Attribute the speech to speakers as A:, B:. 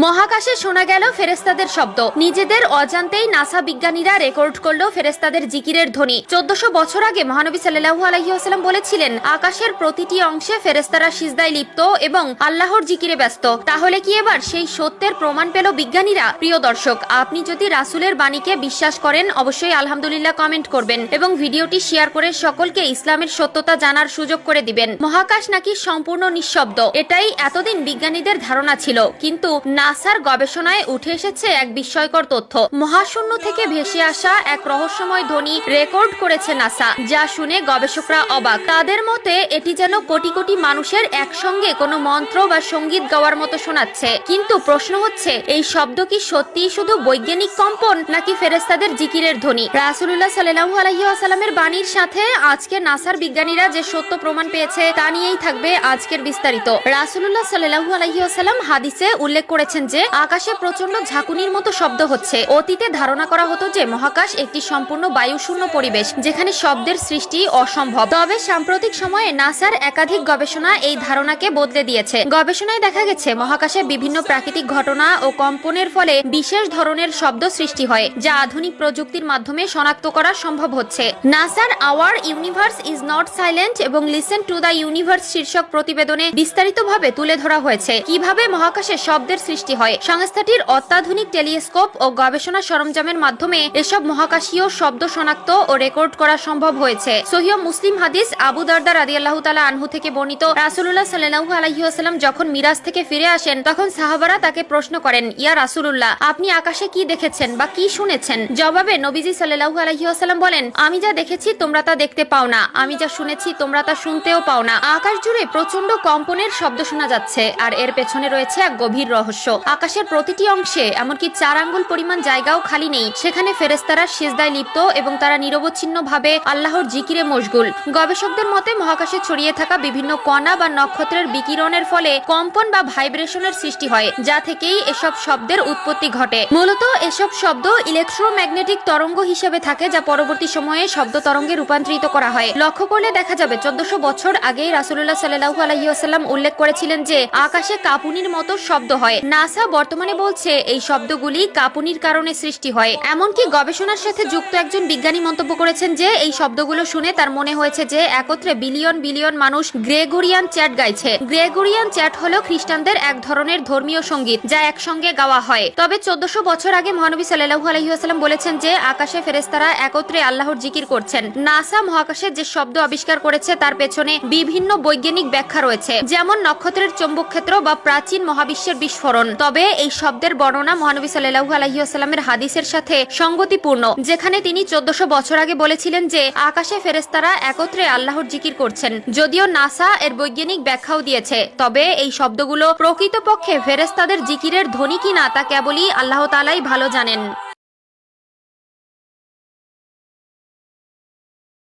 A: মহাকাশে শোনা গেল ফেরেশতাদের শব্দ। নিজেদের অজান্তেই নাসা বিজ্ঞানীরা রেকর্ড করল ফেরেশতাদের জিকিরের ধ্বনি। 1400 বছর আগে মহানবী সাল্লাল্লাহু আলাইহি ওয়াসাল্লাম বলেছিলেন, আকাশের প্রতিটি অংশে ফেরেশতারা সিজদায় লিপ্ত এবং আল্লাহর জিকিরে ব্যস্ত। তাহলে কি এবার সেই সত্যের প্রমাণ পেল বিজ্ঞানীরা? প্রিয় দর্শক, আপনি যদি রাসূলের বাণীকে বিশ্বাস করেন অবশ্যই আলহামদুলিল্লাহ কমেন্ট করবেন এবং ভিডিওটি শেয়ার করে সকলকে ইসলামের সত্যতা জানার সুযোগ করে দিবেন। মহাকাশ নাকি সম্পূর্ণ নিঃশব্দ, এটাই এতদিন বিজ্ঞানীদের ধারণা ছিল, কিন্তু নাসার গবেষণায় উঠে এসেছে এক বিস্ময়কর তথ্য। মহাশূন্য থেকে ভেসে আসা এক রহস্যময় ধ্বনি রেকর্ড করেছে নাসা, যা শুনে গবেষকরা অবাক। তাদের মতে এটি যেন কোটি কোটি মানুষের একসঙ্গে কোনো মন্ত্র বা সঙ্গীত গাওয়ার মতো শোনাচ্ছে। কিন্তু প্রশ্ন হচ্ছে, এই শব্দ কি সত্যিই শুধু বৈজ্ঞানিক কম্পন নাকি ফেরেশতাদের জিকিরের ধ্বনি? রাসূলুল্লাহ সাল্লাল্লাহু আলাইহি ওয়াসাল্লামের বাণীর সাথে আজকে নাসার বিজ্ঞানীরা যে সত্য প্রমাণ পেয়েছে তা নিয়েই থাকবে আজকের বিস্তারিত। রাসূলুল্লাহ সাল্লাল্লাহু আলাইহি ওয়াসাল্লাম হাদিসে উল্লেখ করেছেন যে আকাশে প্রচন্ড ঝাঁকুনির মতো শব্দ হচ্ছে। অতীতে ধারণা করা হতো যে মহাকাশ একটি সম্পূর্ণ বায়ুশূন্য পরিবেশ, যেখানে শব্দের সৃষ্টি অসম্ভব। তবে সাম্প্রতিক সময়ে নাসার একাধিক গবেষণা এই ধারণাকে বদলে দিয়েছে। গবেষণায় দেখা গেছে মহাকাশে বিভিন্ন প্রাকৃতিক ঘটনা ও কম্পনের ফলে বিশেষ ধরনের শব্দ সৃষ্টি হয়, যা আধুনিক প্রযুক্তির মাধ্যমে শনাক্ত করা সম্ভব হচ্ছে। নাসার hour universe is not silent এবং লিসেন টু দ্য ইউনিভার্স শীর্ষক প্রতিবেদনে বিস্তারিতভাবে তুলে ধরা হয়েছে কিভাবে মহাকাশে শব্দের সৃষ্টি হয়। সংস্থাটির অত্যাধুনিক টেলিস্কোপ ও গবেষণা সরঞ্জামের মাধ্যমে এসব মহাকাশীয় শব্দ শনাক্ত ও রেকর্ড করা সম্ভব হয়েছে। সহিহ মুসলিম হাদিস আবু দারদা রাদিয়াল্লাহু তাআলা আনহু থেকে বর্ণিত, রাসূলুল্লাহ সাল্লাল্লাহু আলাইহি ওয়াসাল্লাম যখন মিরাজ থেকে ফিরে আসেন তখন সাহাবারা তাকে প্রশ্ন করেন, ইয়া রাসূলুল্লাহ, আপনি আকাশে কি দেখেছেন বা কি শুনেছেন? জবাবে নবীজি সাল্লাল্লাহু আলাইহি ওয়াসাল্লাম বলেন, আমি যা দেখেছি তোমরা তা দেখতে পাও না, আমি যা শুনেছি তোমরা তা শুনতেও পাও না। আকাশ জুড়ে প্রচন্ড কম্পনের শব্দ শোনা যাচ্ছে, আর এর পেছনে রয়েছে এক গভীর রহস্য। আকাশের প্রতিটি অংশে এমনকি 4 আঙ্গুল পরিমাণ জায়গাও খালি নেই, সেখানে ফেরেশতারা সিজদায় লিপ্ত এবং তারা নিরবচ্ছিন্নভাবে আল্লাহর জিকিরে মশগুল। গবেষকদের মতে মহাকাশে ছড়িয়ে থাকা বিভিন্ন কণা বা নক্ষত্রের বিকিরণের ফলে কম্পন বা ভাইব্রেশনের সৃষ্টি হয়, যা থেকেই এসব শব্দের উৎপত্তি ঘটে। মূলত এসব শব্দ ইলেকট্রোম্যাগনেটিক তরঙ্গ হিসেবে থাকে, যা পরবর্তী সময়ে শব্দ তরঙ্গে রূপান্তরিত করা হয়। লক্ষ্য করলে দেখা যাবে 1400 বছর আগেই রাসূলুল্লাহ সাল্লাল্লাহু আলাইহি ওয়াসাল্লাম উল্লেখ করেছিলেন যে আকাশে কাঁপুনির মতো শব্দ হয়। নাসা বর্তমানে বলছে এই শব্দগুলি কাঁপুনির কারণে সৃষ্টি হয়। এমনকি গবেষণার সাথে যুক্ত একজন বিজ্ঞানী মন্তব্য করেছেন যে এই শব্দগুলো শুনে তার মনে হয়েছে যে একত্রে বিলিয়ন বিলিয়ন মানুষ গ্রেগরিয়ান চ্যাট গাইছে। গ্রেগরিয়ান চ্যাট হলো খ্রিস্টানদের এক ধরনের ধর্মীয় সঙ্গীত, যা একসঙ্গে গাওয়া হয়। তবে 1400 বছর আগে মহানবী সাল্লাল্লাহু আলাইহি ওয়াসাল্লাম বলেছেন যে আকাশে ফেরেশতারা একত্রে আল্লাহর জিকির করছেন। নাসা মহাকাশে যে শব্দ আবিষ্কার করেছে তার পেছনে বিভিন্ন বৈজ্ঞানিক ব্যাখ্যা রয়েছে, যেমন নক্ষত্রের চৌম্বক ক্ষেত্র বা প্রাচীন মহাবিশ্বের বিস্ফোরণ। তবে এই শব্দের বর্ণনা মহানবী সাল্লাল্লাহু আলাইহি ওয়াসাল্লামের হাদিসের সাথে সঙ্গতিপূর্ণ, যেখানে তিনি 1400 বছর আগে বলেছিলেন যে আকাশে ফেরেশতারা একত্রে আল্লাহর জিকির করছেন। যদিও নাসা এর বৈজ্ঞানিক ব্যাখ্যাও দিয়েছে, তবে এই শব্দগুলো প্রকৃতপক্ষে ফেরেশতাদের জিকিরের ধ্বনি কিনা তা কেবলই আল্লাহ তাআলাই ভালো জানেন।